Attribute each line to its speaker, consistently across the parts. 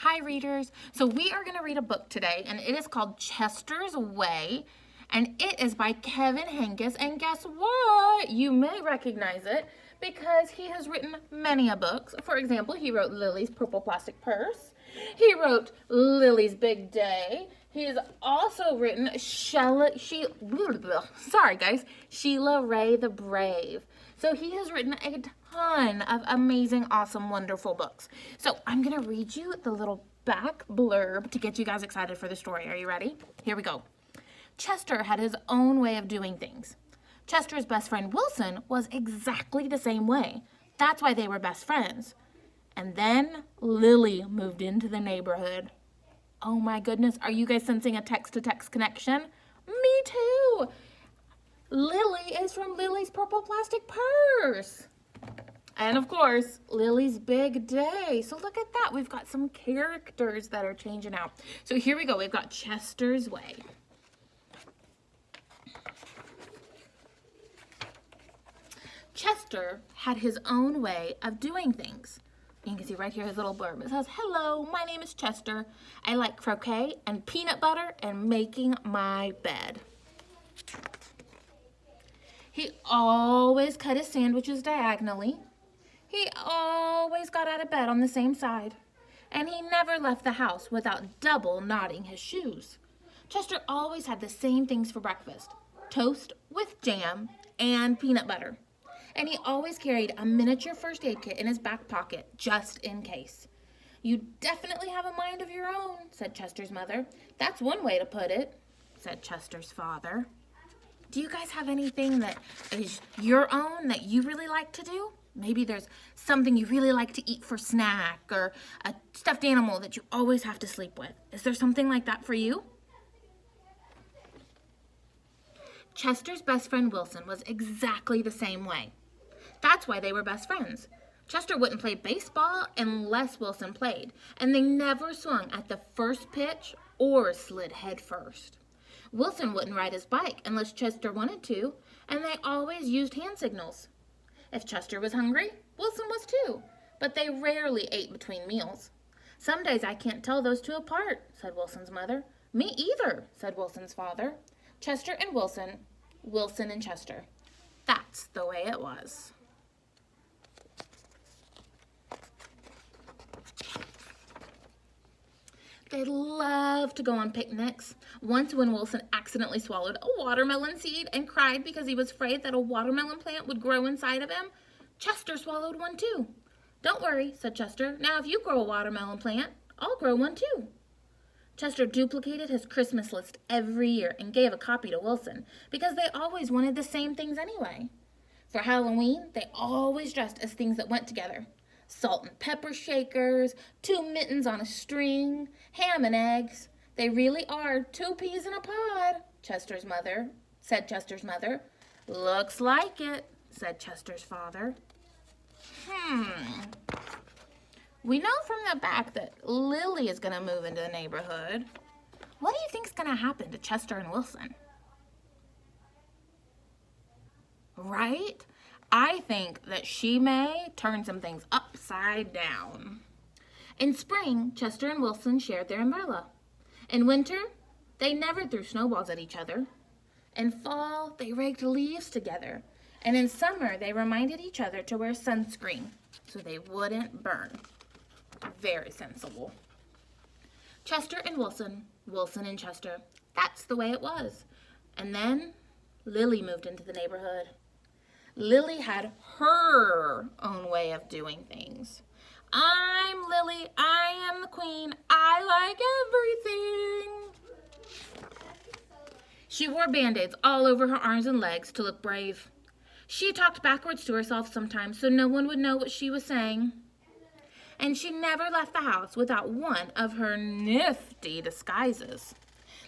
Speaker 1: Hi readers. So we are going to read a book today and it is called Chester's Way and it is by Kevin Henkes, and guess what? You may recognize it because he has written many a books. For example, he wrote Lily's Purple Plastic Purse. He wrote Lily's Big Day. He's also written Sheila Ray the Brave. So he has written a ton of amazing, awesome, wonderful books. So I'm going to read you the little back blurb to get you guys excited for the story. Are you ready? Here we go. Chester had his own way of doing things. Chester's best friend Wilson was exactly the same way. That's why they were best friends. And then Lily moved into the neighborhood. Oh my goodness, are you guys sensing a text-to-text connection? Me too! Lily is from Lily's Purple Plastic Purse. And of course, Lily's Big Day. So look at that. We've got some characters that are changing out. So here we go. We've got Chester's Way. Chester had his own way of doing things. You can see right here his little blurb. It says, "Hello, my name is Chester. I like croquet and peanut butter and making my bed." He always cut his sandwiches diagonally. He always got out of bed on the same side. And he never left the house without double knotting his shoes. Chester always had the same things for breakfast: toast with jam and peanut butter. And he always carried a miniature first aid kit in his back pocket, just in case. "You definitely have a mind of your own," said Chester's mother. "That's one way to put it," said Chester's father. Do you guys have anything that is your own that you really like to do? Maybe there's something you really like to eat for snack, or a stuffed animal that you always have to sleep with. Is there something like that for you? Chester's best friend Wilson was exactly the same way. That's why they were best friends. Chester wouldn't play baseball unless Wilson played, and they never swung at the first pitch or slid head first. Wilson wouldn't ride his bike unless Chester wanted to, and they always used hand signals. If Chester was hungry, Wilson was too, but they rarely ate between meals. "Some days I can't tell those two apart," said Wilson's mother. "Me either," said Wilson's father. Chester and Wilson, Wilson and Chester. That's the way it was. They loved to go on picnics. Once when Wilson accidentally swallowed a watermelon seed and cried because he was afraid that a watermelon plant would grow inside of him, Chester swallowed one too. "Don't worry," said Chester. "Now if you grow a watermelon plant, I'll grow one too." Chester duplicated his Christmas list every year and gave a copy to Wilson because they always wanted the same things anyway. For Halloween, they always dressed as things that went together: salt and pepper shakers, 2 mittens on a string, ham and eggs. "They really are 2 peas in a pod," said Chester's mother. "Looks like it," said Chester's father. We know from the back that Lily is going to move into the neighborhood. What do you think is going to happen to Chester and Wilson? Right? I think that she may turn some things upside down. In spring, Chester and Wilson shared their umbrella. In winter, they never threw snowballs at each other. In fall, they raked leaves together. And in summer, they reminded each other to wear sunscreen so they wouldn't burn. Very sensible. Chester and Wilson, Wilson and Chester. That's the way it was. And then Lily moved into the neighborhood. Lily had her own way of doing things. "I'm Lily, I am the queen, I like everything." She wore band-aids all over her arms and legs to look brave. She talked backwards to herself sometimes so no one would know what she was saying. And she never left the house without one of her nifty disguises.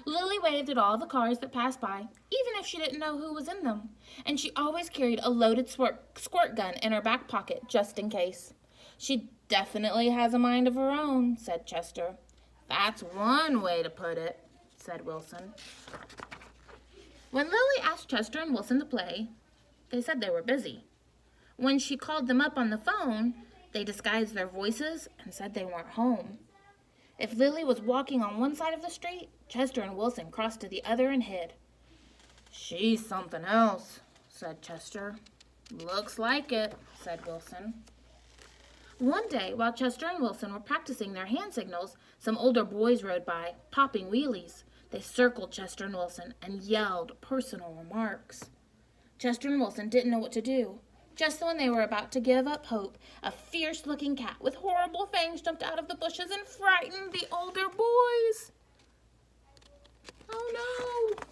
Speaker 1: Lily waved at all the cars that passed by, even if she didn't know who was in them. And she always carried a loaded squirt gun in her back pocket, just in case. "She definitely has a mind of her own," said Chester. "That's one way to put it," said Wilson. When Lily asked Chester and Wilson to play, they said they were busy. When she called them up on the phone, they disguised their voices and said they weren't home. If Lily was walking on one side of the street, Chester and Wilson crossed to the other and hid. "She's something else," said Chester. "Looks like it," said Wilson. One day, while Chester and Wilson were practicing their hand signals, some older boys rode by, popping wheelies. They circled Chester and Wilson and yelled personal remarks. Chester and Wilson didn't know what to do. Just when they were about to give up hope, a fierce-looking cat with horrible fangs jumped out of the bushes and frightened the older boys. "Oh no!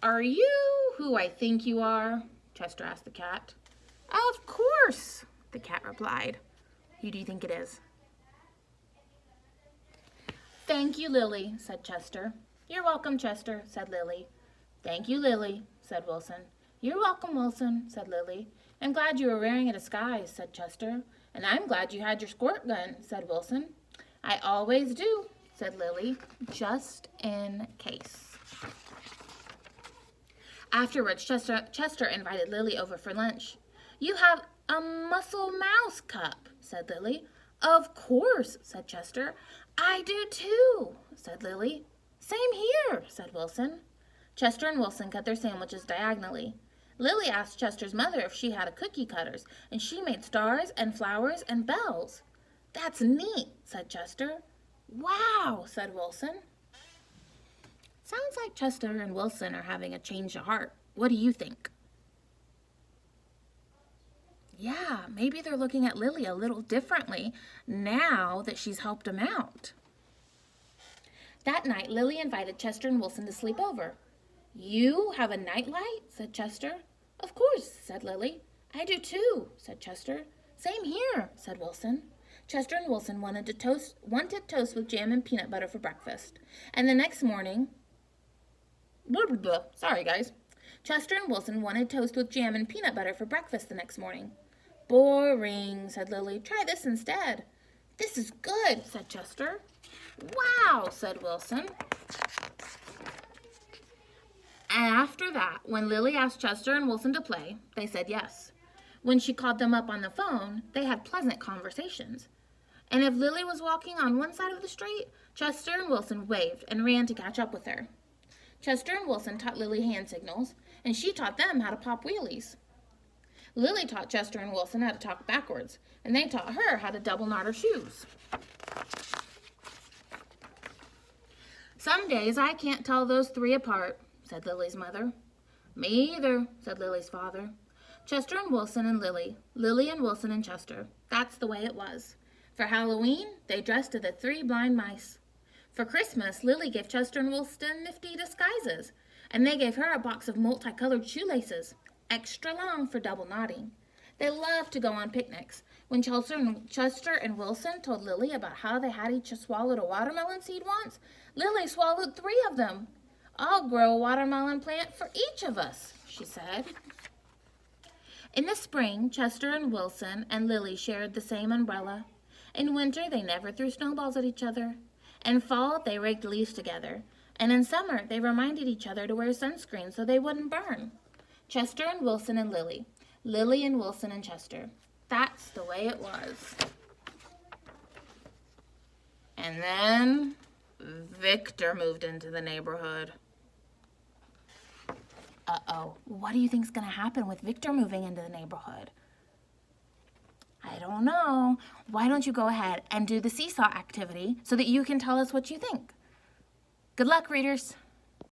Speaker 1: Are you who I think you are?" Chester asked the cat. "Of course," the cat replied. "Who do you think it is?" "Thank you, Lily," said Chester. "You're welcome, Chester," said Lily. "Thank you, Lily," said Wilson. "You're welcome, Wilson," said Lily. "I'm glad you were wearing a disguise," said Chester. "And I'm glad you had your squirt gun," said Wilson. "I always do," said Lily, "just in case." Afterwards, Chester invited Lily over for lunch. "You have a muscle mouse cup," said Lily. "Of course," said Chester. "I do too," said Lily. "Same here," said Wilson. Chester and Wilson cut their sandwiches diagonally. Lily asked Chester's mother if she had a cookie cutters, and she made stars and flowers and bells. "That's neat," said Chester. "Wow," said Wilson. Sounds like Chester and Wilson are having a change of heart. What do you think? Yeah, maybe they're looking at Lily a little differently now that she's helped them out. That night, Lily invited Chester and Wilson to sleep over. "You have a nightlight?" said Chester. "Of course," said Lily. "I do too," said Chester. "Same here," said Wilson. Chester and Wilson wanted toast with jam and peanut butter for breakfast. And the next morning, sorry guys. Chester and Wilson wanted toast with jam and peanut butter for breakfast the next morning. "Boring," said Lily. "Try this instead." "This is good," said Chester. "Wow," said Wilson. And after that, when Lily asked Chester and Wilson to play, they said yes. When she called them up on the phone, they had pleasant conversations. And if Lily was walking on one side of the street, Chester and Wilson waved and ran to catch up with her. Chester and Wilson taught Lily hand signals, and she taught them how to pop wheelies. Lily taught Chester and Wilson how to talk backwards, and they taught her how to double knot her shoes. "Some days I can't tell those three apart," said Lily's mother. "Me either," said Lily's father. Chester and Wilson and Lily, Lily and Wilson and Chester. That's the way it was. For Halloween, they dressed as the three blind mice. For Christmas, Lily gave Chester and Wilson nifty disguises, and they gave her a box of multicolored shoelaces, extra long for double knotting. They loved to go on picnics. When Chester and Wilson told Lily about how they had each swallowed a watermelon seed once, Lily swallowed 3 of them. "I'll grow a watermelon plant for each of us," she said. In the spring, Chester and Wilson and Lily shared the same umbrella. In winter, they never threw snowballs at each other. In fall, they raked leaves together. And in summer, they reminded each other to wear sunscreen so they wouldn't burn. Chester and Wilson and Lily. Lily and Wilson and Chester. That's the way it was. And then Victor moved into the neighborhood. Uh-oh, what do you think's gonna happen with Victor moving into the neighborhood? I don't know. Why don't you go ahead and do the seesaw activity so that you can tell us what you think? Good luck, readers.